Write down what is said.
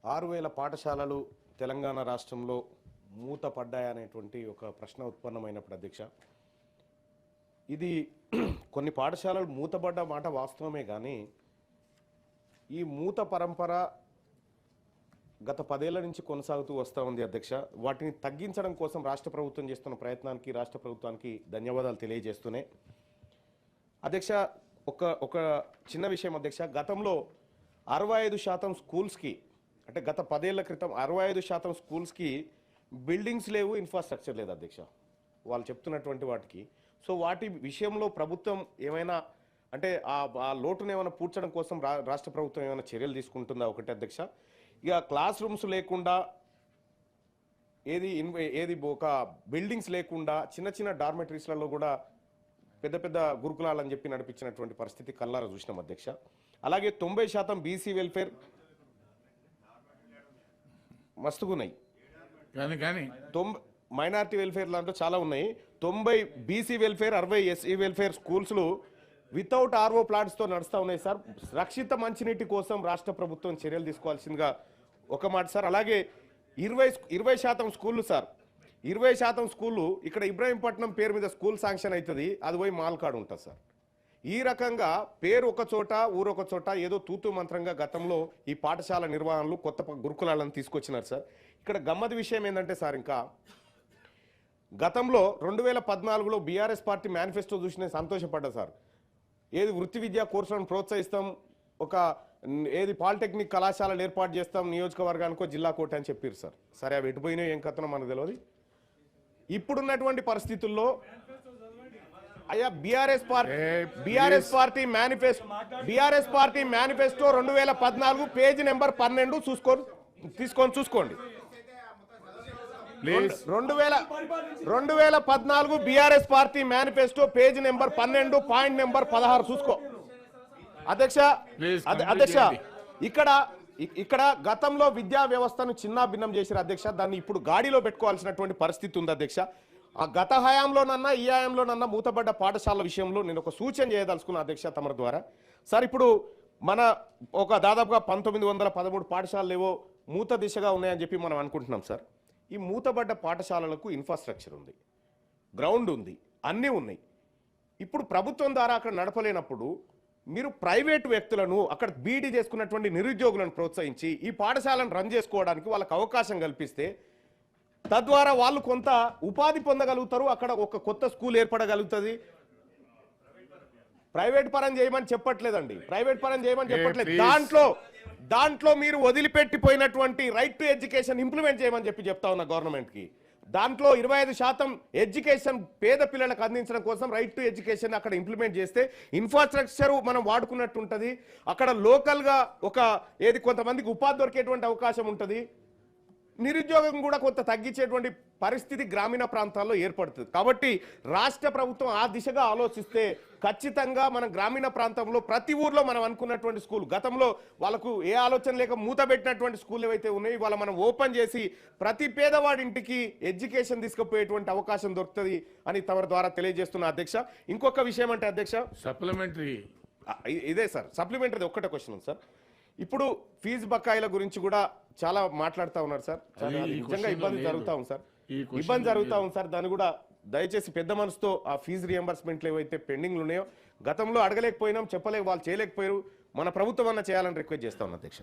6000 పాఠశాలలు తెలంగాణ రాష్ట్రంలో మూతపడ్డాయనేటువంటి ఒక ప్రశ్న ఉత్పన్నమైనప్పుడు అధ్యక్ష ఇది కొన్ని పాఠశాలలు మూతపడ్డ మాట వాస్తవమే కానీ ఈ మూత పరంపర గత 10 ఏళ్ల నుంచి కొనసాగుతూ వస్తూ ఉంది అధ్యక్ష. వాటిని తగ్గించడం కోసం రాష్ట్ర ప్రభుత్వం చేస్తున్న ప్రయత్నానికి రాష్ట్ర ప్రభుత్వానికి ధన్యవాదాలు తెలియజేస్తూనే అధ్యక్ష ఒక చిన్న విషయం అధ్యక్ష, గతంలో 65% స్కూల్స్కి అంటే గత 10 ఏళ్ల క్రితం 65% స్కూల్స్కి బిల్డింగ్స్ లేవు, ఇన్ఫ్రాస్ట్రక్చర్ లేదు అధ్యక్ష వాళ్ళు చెప్తున్నటువంటి వాటికి. సో వాటి విషయంలో ప్రభుత్వం ఏమైనా అంటే ఆ లోటును ఏమైనా పూడ్చడం కోసం రాష్ట్ర ప్రభుత్వం ఏమైనా చర్యలు తీసుకుంటుందా ఒకటి అధ్యక్ష. ఇక క్లాస్ రూమ్స్ లేకుండా ఏది ఒక బిల్డింగ్స్ లేకుండా చిన్న చిన్న డార్మెటరీస్లలో కూడా పెద్ద పెద్ద గురుకులాలని చెప్పి నడిపించినటువంటి పరిస్థితి కల్లారా చూసినాం అధ్యక్ష. అలాగే 90% బీసీ వెల్ఫేర్ మస్తుగున్నాయి కానీ మైనారిటీ వెల్ఫేర్ లాంటి చాలా ఉన్నాయి. 90 బీసీ వెల్ఫేర్ 60 ఎస్సీ వెల్ఫేర్ స్కూల్స్లు వితౌట్ ఆర్ఓ ప్లాంట్స్తో నడుస్తూ ఉన్నాయి సార్. రక్షిత మంచినీటి కోసం రాష్ట్ర ప్రభుత్వం చర్యలు తీసుకోవాల్సిందిగా ఒక మాట సార్. అలాగే 20% స్కూళ్ళు సార్, 20% స్కూళ్ళు ఇక్కడ ఇబ్రాహీంపట్నం పేరు మీద స్కూల్ శాంక్షన్ అవుతుంది, అది పోయి మాల్కాడు ఉంటుంది సార్. ఈ రకంగా పేరు ఒక చోట ఊరొక చోట ఏదో తూతు మంత్రంగా గతంలో ఈ పాఠశాల నిర్వహణలు కొత్త గురుకులాలను తీసుకొచ్చినారు సార్. ఇక్కడ గమ్మది విషయం ఏంటంటే సార్, ఇంకా గతంలో 2014లో బీఆర్ఎస్ పార్టీ మేనిఫెస్టో చూసి నేను సంతోషపడ్డా సార్. ఏది వృత్తి విద్యా కోర్సులను ప్రోత్సహిస్తాం, ఒక ఏది పాలిటెక్నిక్ కళాశాలలు ఏర్పాటు చేస్తాం నియోజకవర్గానికో జిల్లా కోట అని చెప్పారు సార్. సరే అవి ఎటుపోయినాయో ఏం కథనో మనకు తెలియదు. ఇప్పుడున్నటువంటి పరిస్థితుల్లో అయ్యా BRS party manifesto 2014 page number 12 చూసుకోండి. 2014 BRS party manifesto page number 12 point number 16 చూసుకో అధ్యక్ష. ఇక్కడ గతంలో విద్యా వ్యవస్థను చిన్న భిన్నం చేశారు అధ్యక్ష. దాన్ని ఇప్పుడు గాడిలో పెట్టుకోవాల్సినటువంటి పరిస్థితి ఉంది అధ్యక్ష. ఆ గత హయాంలోనన్నా ఈ హయాంలోనన్నా మూతబడ్డ పాఠశాల విషయంలో నేను ఒక సూచన చేయదలుచుకున్న అధ్యక్ష తమరి ద్వారా సార్. ఇప్పుడు మన ఒక దాదాపుగా 1913 పాఠశాలలు ఏవో మూత దిశగా ఉన్నాయని చెప్పి మనం అనుకుంటున్నాం సార్. ఈ మూతబడ్డ పాఠశాలలకు ఇన్ఫ్రాస్ట్రక్చర్ ఉంది, గ్రౌండ్ ఉంది, అన్నీ ఉన్నాయి. ఇప్పుడు ప్రభుత్వం ద్వారా అక్కడ నడపలేనప్పుడు మీరు ప్రైవేటు వ్యక్తులను అక్కడ బీడీ చేసుకున్నటువంటి నిరుద్యోగులను ప్రోత్సహించి ఈ పాఠశాలను రన్ చేసుకోవడానికి వాళ్ళకు అవకాశం కల్పిస్తే తద్వారా వాళ్ళు కొంత ఉపాధి పొందగలుగుతారు, అక్కడ ఒక కొత్త స్కూల్ ఏర్పడగలుగుతుంది. ప్రైవేట్ పరం చేయమని చెప్పట్లేదండి, దాంట్లో మీరు వదిలిపెట్టిపోయినటువంటి రైట్ టు ఎడ్యుకేషన్ ఇంప్లిమెంట్ చేయమని చెప్తా ఉన్నా గవర్నమెంట్కి. దాంట్లో 25% ఎడ్యుకేషన్ పేద పిల్లలకు అందించడం కోసం రైట్ టు ఎడ్యుకేషన్ అక్కడ ఇంప్లిమెంట్ చేస్తే ఇన్ఫ్రాస్ట్రక్చర్ మనం వాడుకున్నట్టు ఉంటుంది. అక్కడ లోకల్గా కొంతమందికి ఉపాధి దొరికేటువంటి అవకాశం ఉంటుంది, నిరుద్యోగం కూడా కొంత తగ్గించేటువంటి పరిస్థితి గ్రామీణ ప్రాంతాల్లో ఏర్పడుతుంది. కాబట్టి రాష్ట్ర ప్రభుత్వం ఆ దిశగా ఆలోచిస్తే ఖచ్చితంగా మన గ్రామీణ ప్రాంతంలో ప్రతి ఊర్లో మనం అనుకున్నటువంటి స్కూల్, గతంలో వాళ్ళకు ఏ ఆలోచన లేక మూత పెట్టినటువంటి స్కూల్ ఏవైతే ఉన్నాయో ఇవాళ మనం ఓపెన్ చేసి ప్రతి పేదవాడి ఇంటికి ఎడ్యుకేషన్ తీసుకుపోయేటువంటి అవకాశం దొరుకుతుంది అని తమ ద్వారా తెలియజేస్తున్న అధ్యక్ష. ఇంకొక విషయం అంటే అధ్యక్ష సప్లిమెంటరీ ఇదే సార్, సప్లిమెంటరీ ఒక్కటే క్వశ్చన్ ఉంది సార్. ఇప్పుడు ఫీజు బకాయిల గురించి కూడా చాలా మాట్లాడుతూ ఉన్నారు సార్. నిజంగా ఇబ్బంది జరుగుతూ ఉంది సార్. దాన్ని కూడా దయచేసి పెద్ద మనసుతో ఆ ఫీజు రియంబర్స్మెంట్లు ఏవైతే పెండింగ్లు ఉన్నాయో గతంలో అడగలేకపోయినాం, వాళ్ళు చేయలేకపోయారు, మన ప్రభుత్వం అన్న చేయాలని రిక్వెస్ట్ చేస్తా ఉన్నా అధ్యక్ష.